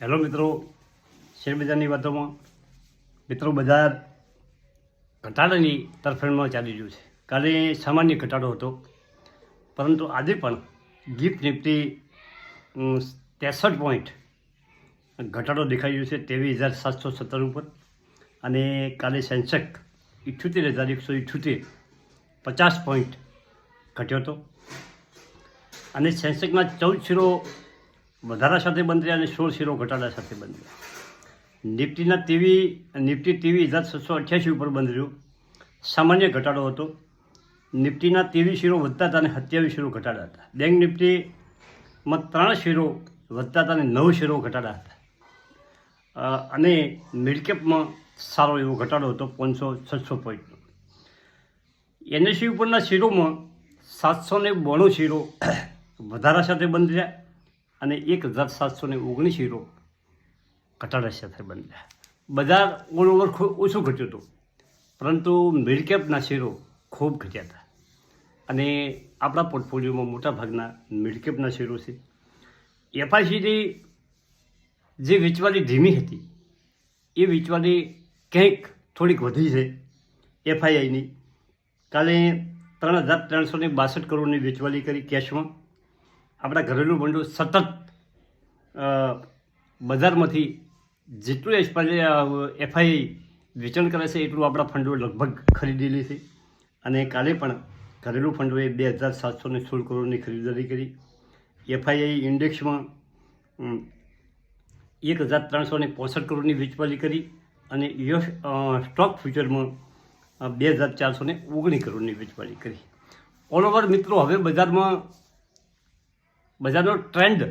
Hello મિત્રો, શેરબજારની વાતોમાં મિત્રો બજાર ઘટાડાની તરફેણમાં ચાલી રહ્યું છે. કાલે સામાન્ય ઘટાડો હતો, પરંતુ આજે પણ ગિફ્ટ નિફ્ટી 63 પોઈન્ટ ઘટાડો દેખાઈ રહ્યો છે 23,717 ઉપર. અને કાલે સેન્સેક્સ 78,178 50 પોઈન્ટ ઘટ્યો હતો. અને સેન્સેક્સમાં 14 શેરો વધારા સાથે બંધ રહ્યા અને 16 શેરો ઘટાડા સાથે બંધ રહ્યા. નિફ્ટી 23,688 ઉપર બંધ રહ્યું, સામાન્ય ઘટાડો હતો. નિફ્ટીના 23 શેરો વધતા હતા અને 27 શેરો ઘટાડા હતા. બેંક નિફ્ટીમાં 3 શેરો વધતા હતા અને 9 શેરો ઘટાડા હતા. અને મિડકેપમાં સારો એવો ઘટાડો હતો 500-600 પોઈન્ટનો. એનએસસી ઉપરના શેરોમાં 792 શેરો વધારા સાથે બંધ રહ્યા અને 1,719 શેરો ઘટાડા સાથે બંધ રહ્યા. બજાર ઓલ ઓવર ઓછું ઘટ્યું હતું, પરંતુ મિડકેપના શેરો ખૂબ ઘટ્યા હતા. અને આપણા પોર્ટફોલિયોમાં મોટાભાગના મિડકેપના શેરો છે. એફઆઈસીની જે વેચવાલી ધીમી હતી એ વેચવાલી કંઈક થોડીક વધી છે. એફઆઈઆઈની કાલે 3,362 કરોડની વેચવાલી કરી કેશમાં. આપણા ઘરેલું ભંડોળ સતત બજારમાંથી જેટલું એફઆઈ વેચાણ કરે છે એટલું આપણા ફંડો લગભગ ખરીદેલી છે. અને કાલે પણ ઘરેલું ફંડોએ 2,716 કરોડની ખરીદારી કરી. એફઆઈઆઈ ઇન્ડેક્સમાં 1,365 કરોડની વેચવાલી કરી અને યુએસ સ્ટોક ફ્યુચરમાં 2,419 કરોડની વેચવાલી કરી. ઓલ ઓવર મિત્રો હવે બજારનો ટ્રેન્ડ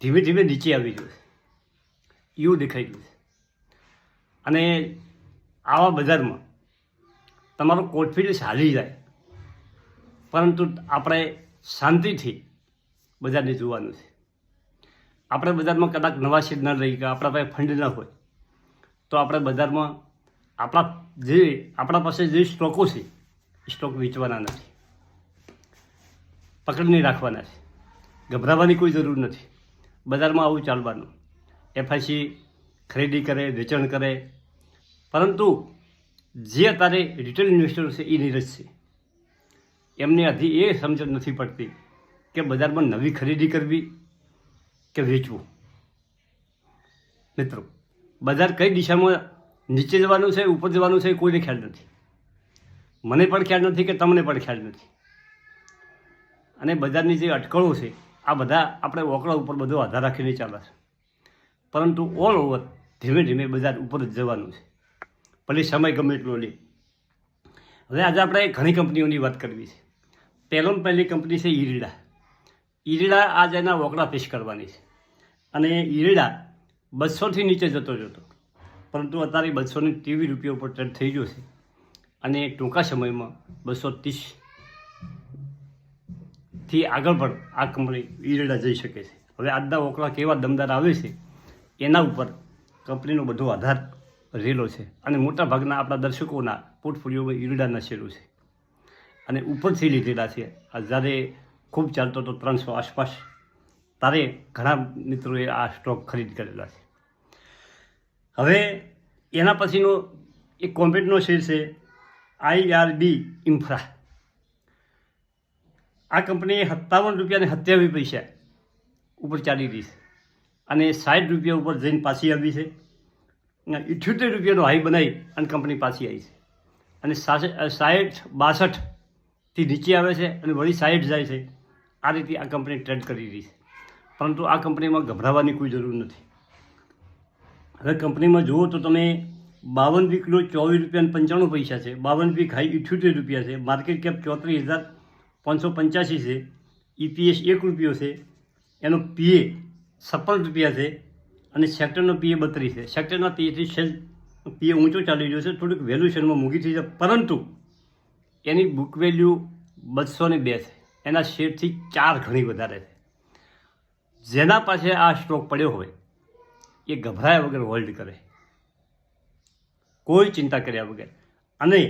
ધીમે ધીમે નીચે આવી ગયો છે એવું દેખાઈ ગયું છે. અને આવા બજારમાં તમારો કોન્ફિડન્સ હાલી જાય, પરંતુ આપણે શાંતિથી બજારને જોવાનું છે. આપણે બજારમાં કદાચ નવા શેર ન લઈ કે આપણા પાસે ફંડ ન હોય તો આપણે બજારમાં આપણા પાસે જે સ્ટોકો છે એ સ્ટોક વેચવાના નથી, પકડીને રાખવાના છે. ગભરાવાની કોઈ જરૂર નથી. બજારમાં આવું ચાલવાનું. એફઆઈસી ખરીદી કરે, વેચાણ કરે, પરંતુ જે અત્યારે રિટેલ ઇન્વેસ્ટરો છે એ નીરસ છે. એમને હજી એ સમજણ નથી પડતી કે બજારમાં નવી ખરીદી કરવી કે વેચવું. મિત્રો, બજાર કઈ દિશામાં નીચે જવાનું છે, ઉપર જવાનું છે, કોઈને ખ્યાલ નથી. મને પણ ખ્યાલ નથી કે તમને પણ ખ્યાલ નથી. અને બજારની જે અટકળો છે આ બધા આપણે ઓકળા ઉપર બધો આધાર રાખીને ચાલે છે, પરંતુ ઓલ ઓવર ધીમે ધીમે બજાર ઉપર જ જવાનું છે, ભલે સમય ગમે એટલો લે. હવે આજે આપણે ઘણી કંપનીઓની વાત કરવી છે. પહેલી કંપની છે ઈરડા. આજે એના ઓકળા પેશ કરવાની છે. અને ઈરડા 200થી નીચે જતો પરંતુ અત્યારે 230 રૂપિયા ઉપર ટ્રેડ થઈ ગયો છે. અને ટૂંકા સમયમાં 230થી આગળ પણ આ કંપની ઈરડા જઈ શકે છે. હવે આજના ઓકળા કેવા દમદાર આવે છે એના ઉપર કંપનીનો બધો આધાર રહેલો છે. અને મોટાભાગના આપણા દર્શકોના પોર્ટફોલિયોમાં ઈરડાના શેરો છે અને ઉપરથી લીધેલા છે. જ્યારે ખૂબ ચાલતો હતો 300 આસપાસ, તારે ઘણા મિત્રોએ આ સ્ટોક ખરીદ કરેલા છે. હવે એના પછીનો એક કોમ્પેટનો શેર છે આઈઆરબી ઇન્ફ્રા. આ કંપની 57 રૂપિયા અને 27 પૈસા ઉપર ચાલી રહી છે અને 60 રૂપિયા ઉપર જઈને પાછી આવી છે. 78 રૂપિયાનો હાઈ બનાવી અને કંપની પાછી આવી છે. અને 60-62થી નીચે આવે છે અને વળી 60 જાય છે. આ રીતે આ કંપની ટ્રેડ કરી રહી છે, પરંતુ આ કંપનીમાં ગભરાવાની કોઈ જરૂર નથી. હવે કંપનીમાં જુઓ તો તમે 52 વીક લો 24 રૂપિયા અને 95 પૈસા છે. 52 વીક હાઈ 78 રૂપિયા છે. માર્કેટ કેપ 34,585 છે. EPS 1 રૂપિયો છે. એનો પીએ 56 રૂપિયા છે અને સેક્ટરનો પીએ 32 છે. સેક્ટરના પીએ ઊંચો ચાલી રહ્યો છે, થોડુંક વેલ્યુએશનમાં મૂકી થઈ છે, પરંતુ એની બુક વેલ્યુ 202 છે. એના શેરથી 4 ગણી વધારે છે. જેના પાસે આ સ્ટોક પડ્યો હોય એ ગભરાયા વગર હોલ્ડ કરે, કોઈ ચિંતા કર્યા વગર. અને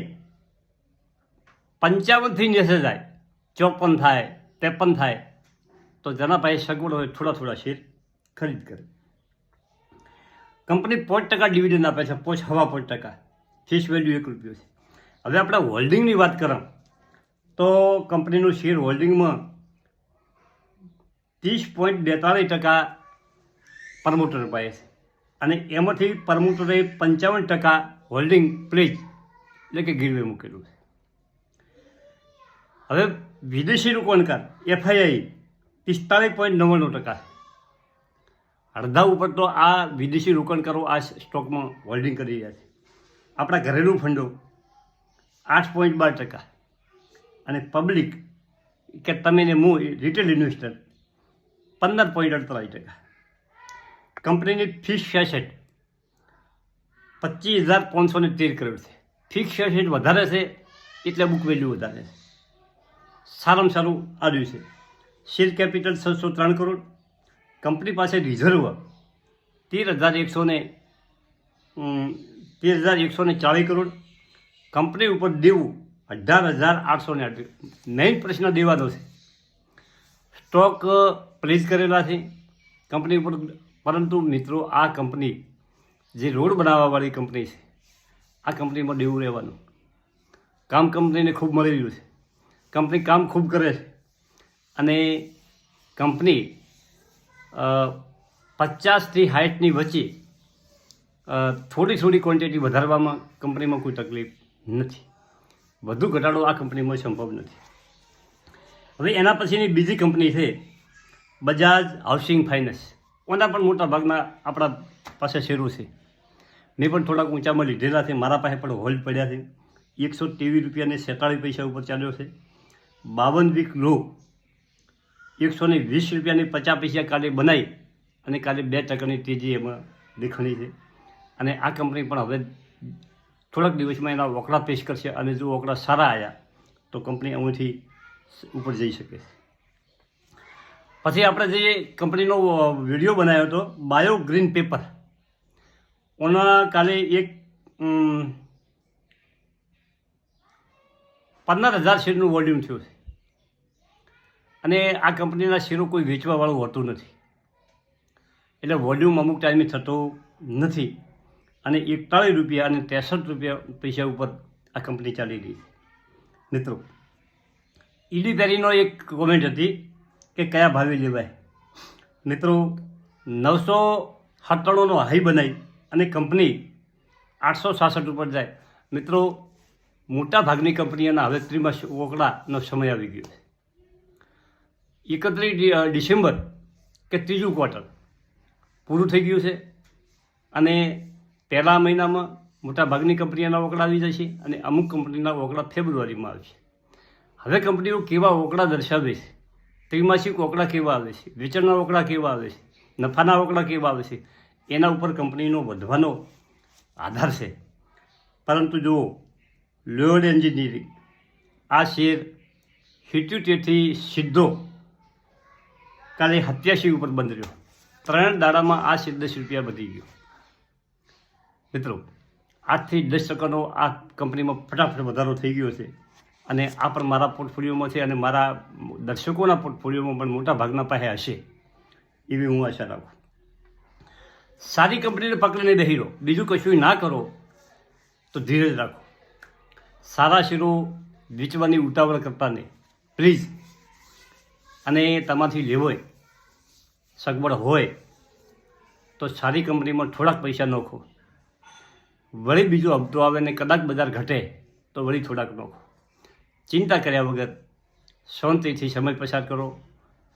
55થી નીચે જાય, 54 થાય, 53 થાય તો જેના પાસે સગવડ હોય થોડા શેર ખરીદ કરે. કંપની 5% ડિવિડન્ડ આપે છે, 5.5%. ફેસ વેલ્યુ ₹1 છે. હવે આપણે હોલ્ડિંગની વાત કરો તો કંપનીનું શેર હોલ્ડિંગમાં 30.42% પ્રમોટર અપાય છે અને એમાંથી પ્રમોટરે 55% હોલ્ડિંગ પ્લેજ એટલે કે ગીરવે મૂકેલું છે. હવે વિદેશી રોકાણકાર FII 45.99%. અડધા ઉપર તો આ વિદેશી રોકાણકારો આ સ્ટોકમાં હોલ્ડિંગ કરી રહ્યા છે. આપણા ઘરેલું ફંડો 8.12% અને પબ્લિક કે તમે ને હું રિટેલ ઇન્વેસ્ટર 15.48%. કંપનીની ફિક્સ એસેટ 25,513 કરોડ છે. ફિક્સ એસેટ વધારે છે એટલે બુક વેલ્યુ વધારે છે. સારામાં સારું આવ્યું છે. Share capital 603 crore. કંપની પાસે રિઝર્વ 13,140 કરોડ. કંપની ઉપર દેવું 18,808. 9% દેવાનો છે. સ્ટોક પ્લેસ કરેલા છે કંપની ઉપર. પરંતુ મિત્રો આ કંપની જે રોડ બનાવવાવાળી કંપની છે, આ કંપનીમાં દેવું રહેવાનું. કામ કંપનીને ખૂબ મળી રહ્યું છે. કંપની કામ ખૂબ કરે છે અને કંપની 50થી 60ની વચ્ચે થોડી ક્વોન્ટિટી વધારવામાં કંપનીમાં કોઈ તકલીફ નથી. વધુ ઘટાડો આ કંપનીમાં સંભવ નથી. હવે એના પછીની બીજી કંપની છે બજાજ હાઉસિંગ ફાઇનાન્સ. ઓના પણ મોટા ભાગના આપણા પાસે શેરો છે. મેં પણ થોડાક ઊંચામાં લીધેલા છે. મારા પાસે પણ હોલ્ડ પડ્યા છે. ₹123.47 ઉપર ચાલ્યો છે. 52 વીક લો ₹120.50 કાલે બનાવી અને કાલે 2%ની તેજી એમાં દેખાણી છે. અને આ કંપની પણ હવે થોડાક દિવસમાં એના વકડા પેશ કરશે અને જો વકડા સારા આવ્યા તો કંપની અહીંથી ઉપર જઈ શકે છે. પછી આપણે જે કંપનીનો વિડીયો બનાવ્યો હતો બાયો ગ્રીન પેપર, ઓના કાલે એક 15,000 શેરનું વોલ્યુમ થયું છે અને આ કંપનીના શેરો કોઈ વેચવાવાળું હોતું નથી એટલે વોલ્યુમ અમુક ટાઈમે થતો નથી અને ₹41 અને ₹63 ઉપર આ કંપની ચાલી રહી છે. મિત્રો, ઈડી પેરીનો એક કોમેન્ટ હતી કે કયા ભાવે લેવાય. મિત્રો, 997નો હાઈ બનાવી અને કંપની 866 ઉપર જાય. મિત્રો, મોટા ભાગની કંપનીઓના હવે ત્રિમાસિક રોકડાનો સમય આવી ગયો છે. 31 ડિસેમ્બર કે ત્રીજું ક્વાર્ટર પૂરું થઈ ગયું છે અને પહેલા મહિનામાં મોટા ભાગની કંપનીઓના રોકડા આવી જશે અને અમુક કંપનીના રોકડા ફેબ્રુઆરીમાં આવશે. હવે કંપનીઓ કેવા રોકડા દર્શાવે છે, ત્રિમાસિક રોકડા કેવા આવે છે, વેચાણના રોકડા કેવા આવે છે, નફાના રોકડા કેવા આવે છે, એના ઉપર કંપનીનો વધવાનો આધાર છે. પરંતુ જુઓ, લોયડ એન્જિનિયરિંગ આ શેર 77થી સીધો કાલે 87 ઉપર બંધ રહ્યો. 3 દાડામાં આ શેર ₹10 વધી ગયો. મિત્રો, 8થી 10% આ કંપનીમાં ફટાફટ વધારો થઈ ગયો છે અને આ પણ મારા પોર્ટફોલિયોમાં છે અને મારા દર્શકોના પોર્ટફોલિયોમાં પણ મોટા ભાગના પાસે હશે એવી હું આશા રાખું. સારી કંપનીને પકડીને બેસી રહો, બીજું કશું ના કરો તો ધીરજ રાખો. સારા શેરો વેચવાની ઉતાવળ કરતા નહીં પ્લીઝ. અને તમારાથી લેવોય સગવડ હોય તો સારી કંપનીમાં થોડાક પૈસા નાખો. વળી બીજો હપ્તો આવે ને કદાચ બજાર ઘટે તો વળી થોડાક નાખો. ચિંતા કર્યા વગર શાંતિથી સમય પસાર કરો.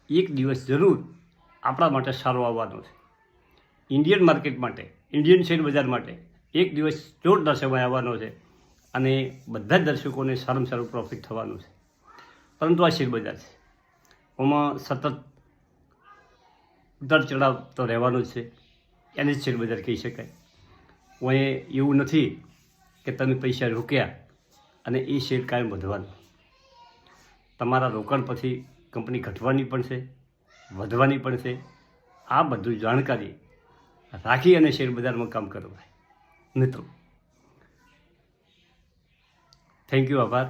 એક દિવસ જરૂર આપણા માટે સારો આવવાનો છે. ઇન્ડિયન માર્કેટ માટે, ઇન્ડિયન શેર બજાર માટે એક દિવસ જોરદાર સમય આવવાનો છે અને બધા જ દર્શકોને સારામાં સારું પ્રોફિટ થવાનું છે. પરંતુ આ શેર બજાર છે, આમાં સતત ઉતાર ચઢાવ તો રહેવાનો જ છે. એને જ શેર બજાર કહી શકાય. અહીં એવું નથી કે તમે પૈસા રોક્યા અને એ શેર કાયમ વધવાનો. તમારા રોકાણ પછી કંપની ઘટવાની પણ છે, વધવાની પણ છે. આ બધું જાણકારી રાખી અને શેર બજારમાં કામ કરવા. મિત્રો, થેન્ક યુ, આભાર.